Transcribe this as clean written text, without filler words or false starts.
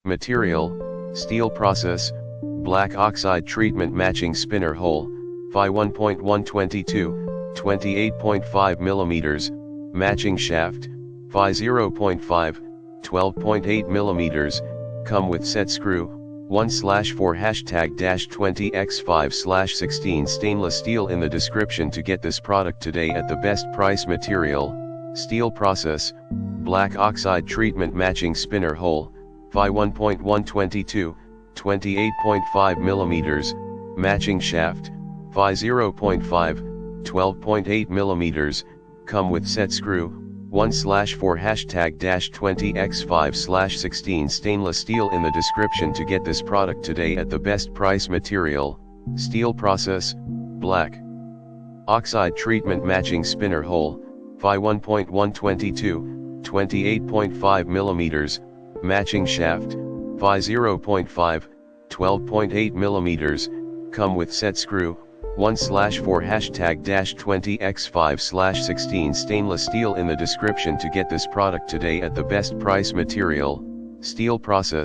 Material, steel process, black oxide treatment matching spinner hole, Phi 1.122, 28.5 mm, matching shaft, Phi 0.5, 12.8 mm, come with set screw, 1/4 #20x5/16 stainless steel in the description to get this product today at the best price. Material, steel process, black oxide treatment matching spinner hole, Phi 1.122, 28.5 mm, matching shaft, Phi 0.5, 12.8 mm, come with set screw, 1/4 #20x5/16 stainless steel in the description to get this product today at the best price. Material, steel process, black oxide treatment matching spinner hole, Phi 1.122, 28.5 mm, matching shaft, Phi 0.5, 12.8 mm, come with set screw, 1/4 #20x5/16 stainless steel in the description to get this product today at the best price. Material, steel process,